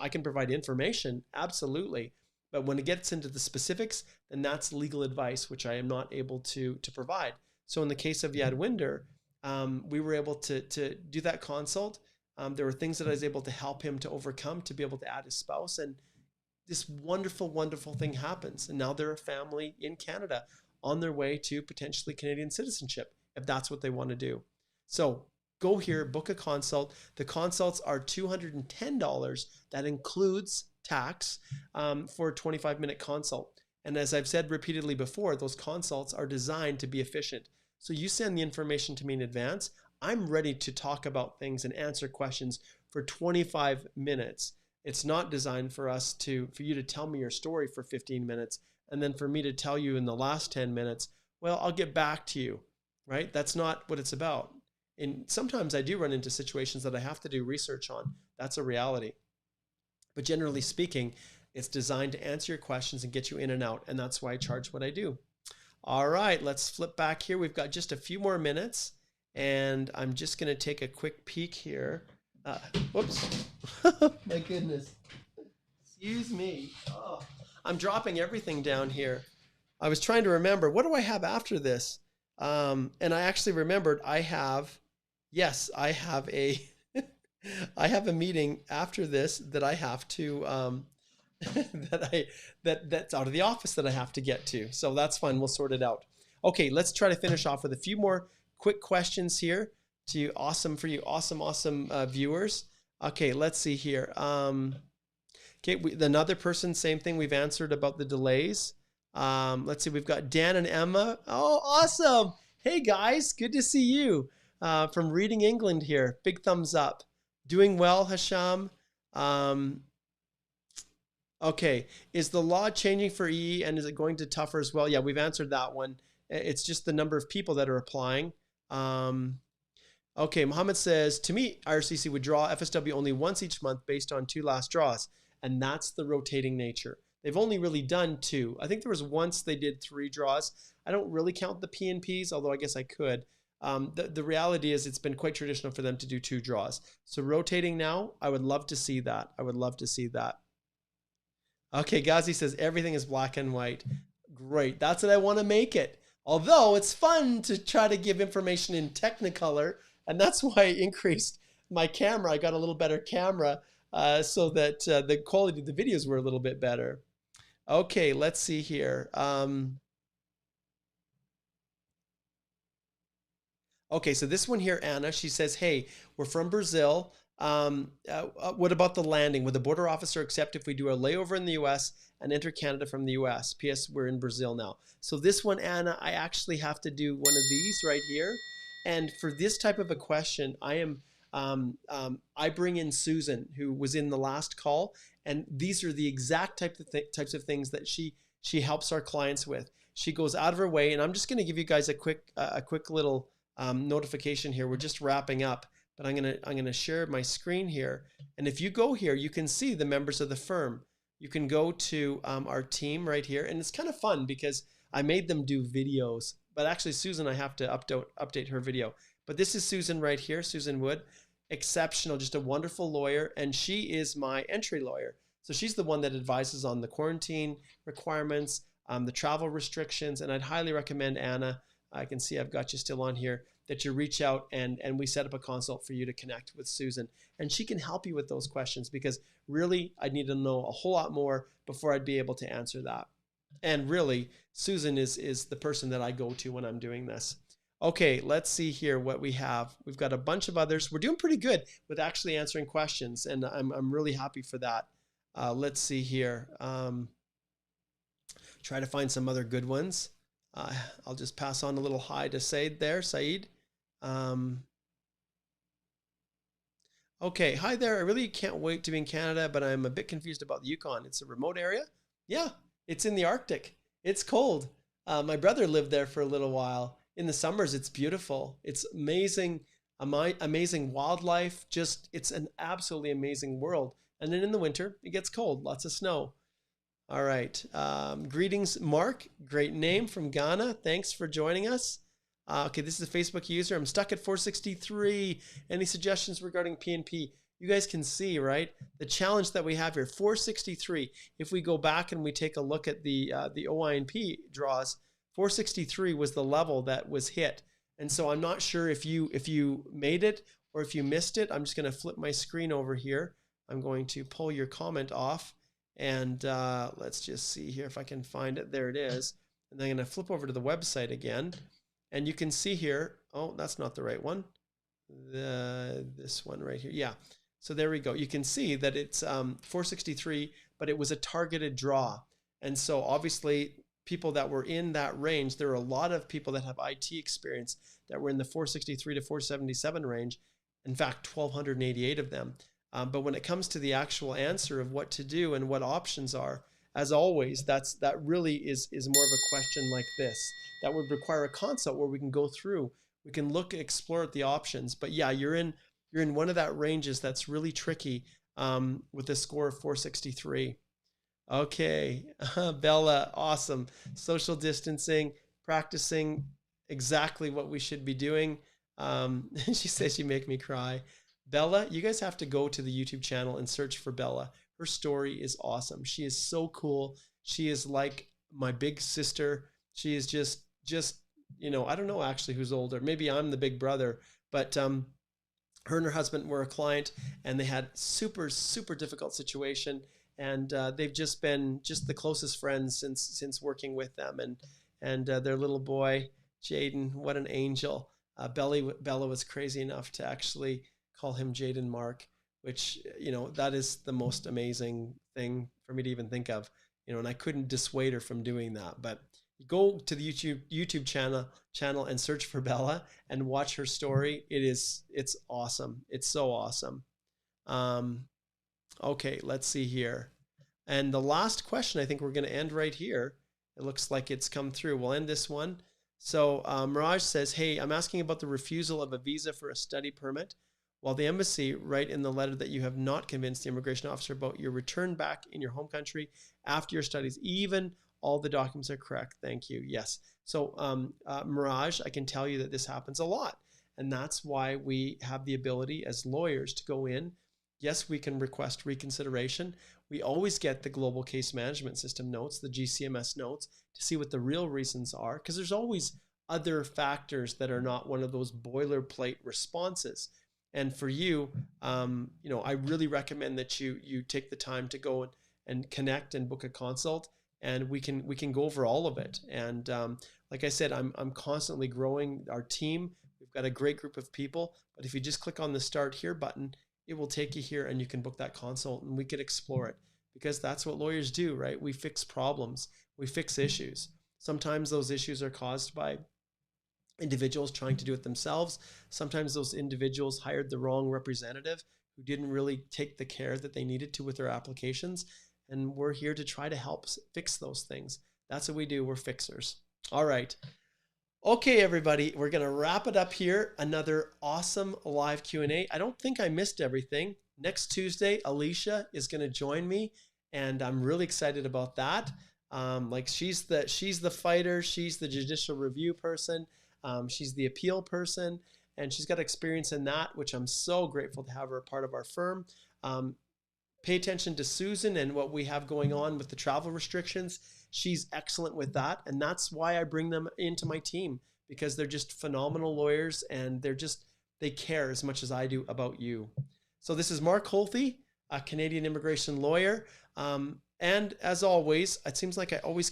I can provide information, absolutely. But when it gets into the specifics, then that's legal advice, which I am not able to provide. So in the case of Yadwinder, we were able to do that consult. There were things that I was able to help him to overcome to be able to add his spouse. And this wonderful, wonderful thing happens. And now they're a family in Canada on their way to potentially Canadian citizenship, if that's what they want to do. So go here, book a consult. The consults are $210. That includes tax for a 25-minute consult. And as I've said repeatedly before, those consults are designed to be efficient. So you send the information to me in advance. I'm ready to talk about things and answer questions for 25 minutes. It's not designed for you to tell me your story for 15 minutes and then for me to tell you in the last 10 minutes, well, I'll get back to you, right? That's not what it's about. And sometimes I do run into situations that I have to do research on. That's a reality. But generally speaking, it's designed to answer your questions and get you in and out. And that's why I charge what I do. All right, let's flip back here. We've got just a few more minutes. And I'm just going to take a quick peek here. Whoops. My goodness. Excuse me. Oh, I'm dropping everything down here. I was trying to remember, what do I have after this? And I actually remembered I have a I have a meeting after this that I have to that's out of the office that I have to get to. So that's fine. We'll sort it out. Okay, let's try to finish off with a few more quick questions here to you. Awesome for you. Awesome viewers. Okay, let's see here. Okay, another person, same thing. We've answered about the delays. Let's see. We've got Dan and Emma. Oh, awesome. Hey guys, good to see you from Reading England here. Big thumbs up. Doing well, Hasham. Okay. Is the law changing for EE and is it going to tougher as well? Yeah, we've answered that one. It's just the number of people that are applying. Um, okay. Mohammed says, to me, IRCC would draw FSW only once each month based on 2 last draws. And that's the rotating nature. They've only really done 2. I think there was once they did 3 draws. I don't really count the PNPs, although I guess I could. The reality is it's been quite traditional for them to do 2 draws. So rotating now, I would love to see that. I would love to see that. Okay, Ghazi says everything is black and white. Great. That's what I want to make it. Although it's fun to try to give information in Technicolor, and that's why I increased my camera. I got a little better camera so that the quality of the videos were a little bit better. Okay, let's see here. Okay, so this one here, Anna, she says, hey, we're from Brazil. What about the landing? Would the border officer accept if we do a layover in the US and enter Canada from the US? P.S. We're in Brazil now. So this one, Anna, I actually have to do one of these right here. And for this type of a question, I bring in Susan, who was in the last call, and these are the exact types of things that she helps our clients with. She goes out of her way, and I'm just going to give you guys a quick little notification here. We're just wrapping up, but I'm gonna share my screen here. And if you go here, you can see the members of the firm. You can go to our team right here, and it's kind of fun because I made them do videos. But actually, Susan, I have to update her video. But this is Susan right here, Susan Wood. Exceptional, just a wonderful lawyer, and she is my entry lawyer. So she's the one that advises on the quarantine requirements, the travel restrictions, and I'd highly recommend, Anna, I can see I've got you still on here, that you reach out and we set up a consult for you to connect with Susan. And she can help you with those questions because really I'd need to know a whole lot more before I'd be able to answer that. And really, Susan is the person that I go to when I'm doing this. Okay, let's see here what we have. We've got a bunch of others. We're doing pretty good with actually answering questions, and I'm really happy for that. Let's see here. Try to find some other good ones. I'll just pass on a little hi to Said there, Said. Okay, hi there. I really can't wait to be in Canada, but I'm a bit confused about the Yukon. It's a remote area? Yeah, it's in the Arctic. It's cold. My brother lived there for a little while. In the summers, it's beautiful. It's amazing, amazing wildlife. Just, it's an absolutely amazing world. And then in the winter, it gets cold, lots of snow. All right. Greetings, Mark. Great name from Ghana. Thanks for joining us. Okay, this is a Facebook user. I'm stuck at 463. Any suggestions regarding PNP? You guys can see, right? The challenge that we have here, 463. If we go back and we take a look at the OINP draws, 463 was the level that was hit. And so I'm not sure if you made it or if you missed it. I'm just going to flip my screen over here. I'm going to pull your comment off. And let's just see here if I can find it. There it is. And then I'm going to flip over to the website again. And you can see here, oh, that's not the right one. This one right here. Yeah. So there we go. You can see that it's 463, but it was a targeted draw. And so obviously people that were in that range, there are a lot of people that have IT experience that were in the 463 to 477 range. In fact, 1,288 of them. But when it comes to the actual answer of what to do and what options are, as always, that really is more of a question like this. That would require a consult where we can go through, we can explore the options. But yeah, you're in one of that ranges that's really tricky with a score of 463. Okay, Bella, awesome. Social distancing, practicing exactly what we should be doing. She says you make me cry. Bella, you guys have to go to the YouTube channel and search for Bella. Her story is awesome. She is so cool. She is like my big sister. She is just, you know, I don't know actually who's older. Maybe I'm the big brother, but her and her husband were a client and they had super difficult situation. And they've just been the closest friends since working with them. And their little boy, Jaden, what an angel. Bella was crazy enough to actually call him Jaden Mark, which, you know, that is the most amazing thing for me to even think of, you know, and I couldn't dissuade her from doing that. But go to the YouTube channel and search for Bella and watch her story. It's awesome. It's so awesome. Okay, let's see here. And the last question, I think we're going to end right here. It looks like it's come through. We'll end this one. So Mirage says, hey, I'm asking about the refusal of a visa for a study permit. While the embassy write in the letter that you have not convinced the immigration officer about your return back in your home country after your studies, even all the documents are correct. Thank you. Yes. So Mirage, I can tell you that this happens a lot. And that's why we have the ability as lawyers to go in. Yes, we can request reconsideration. We always get the global case management system notes, the GCMS notes, to see what the real reasons are, because there's always other factors that are not one of those boilerplate responses. And for you, I really recommend that you take the time to go and connect and book a consult, and we can go over all of it. And like I said, I'm constantly growing our team. We've got a great group of people, but if you just click on the Start Here button, it will take you here and you can book that consult and we could explore it, because that's what lawyers do, right? We fix problems, we fix issues. Sometimes those issues are caused by individuals trying to do it themselves. Sometimes those individuals hired the wrong representative who didn't really take the care that they needed to with their applications. And we're here to try to help fix those things. That's what we do. We're fixers. All right. Okay, everybody, we're going to wrap it up here. Another awesome live Q&A. I don't think I missed everything. Next Tuesday, Alicia is going to join me, and I'm really excited about that. She's the fighter. She's the judicial review person. She's the appeal person, and she's got experience in that, which I'm so grateful to have her a part of our firm. Pay attention to Susan and what we have going on with the travel restrictions. She's excellent with that. And that's why I bring them into my team, because they're just phenomenal lawyers, and they care as much as I do about you. So this is Mark Holthe, a Canadian immigration lawyer. And as always, it seems like I always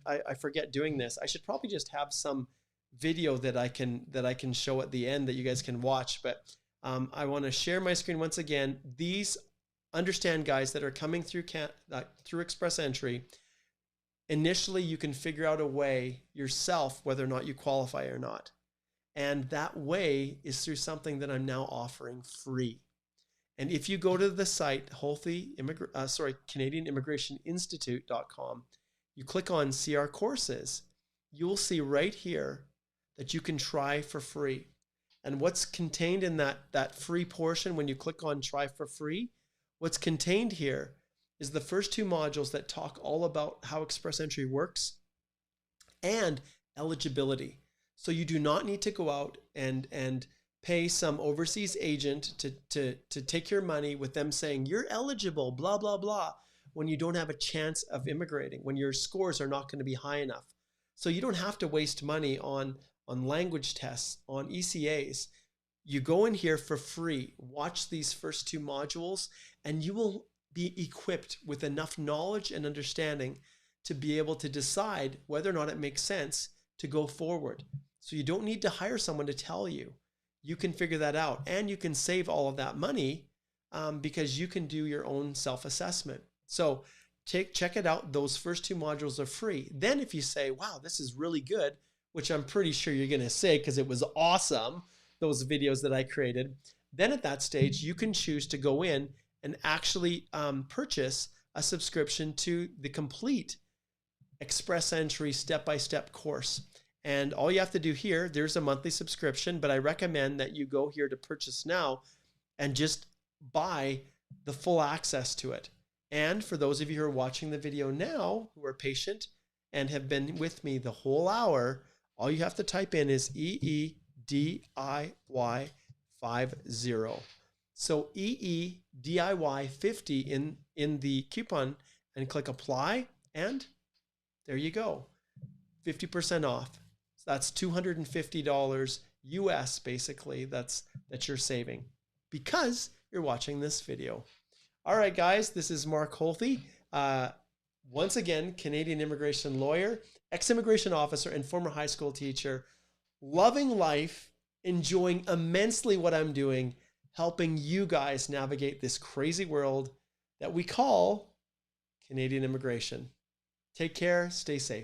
I forget doing this. I should probably just have some video that I can show at the end that you guys can watch. But I want to share my screen once again. These understand, guys, that are coming through Express Entry. Initially, you can figure out a way yourself whether or not you qualify or not. And that way is through something that I'm now offering free. And if you go to the site, Canadian Immigration Institute.com, you click on CR Courses, you'll see right here that you can try for free. And what's contained in that free portion, when you click on Try for Free, what's contained here is the first two modules that talk all about how Express Entry works and eligibility. So you do not need to go out and pay some overseas agent to take your money with them saying you're eligible, blah, blah, blah, when you don't have a chance of immigrating, when your scores are not going to be high enough. So you don't have to waste money on language tests, on ECAs. You go in here for free, watch these first two modules, and you will be equipped with enough knowledge and understanding to be able to decide whether or not it makes sense to go forward. So you don't need to hire someone to tell you. You can figure that out, and you can save all of that money because you can do your own self-assessment. So check it out. Those first two modules are free. Then if you say, wow, this is really good, which I'm pretty sure you're going to say because it was awesome, those videos that I created, then at that stage, you can choose to go in and actually purchase a subscription to the complete Express Entry step-by-step course. And all you have to do here, there's a monthly subscription, but I recommend that you go here to purchase now and just buy the full access to it. And for those of you who are watching the video now, who are patient and have been with me the whole hour, all you have to type in is EEDIY50. So EEDIY50 in the coupon, and click apply, and there you go, 50% off. So that's $250 US basically that you're saving because you're watching this video. All right, guys, this is Mark Holthe. Once again, Canadian immigration lawyer, ex-immigration officer, and former high school teacher, loving life, enjoying immensely what I'm doing, helping you guys navigate this crazy world that we call Canadian immigration. Take care, stay safe.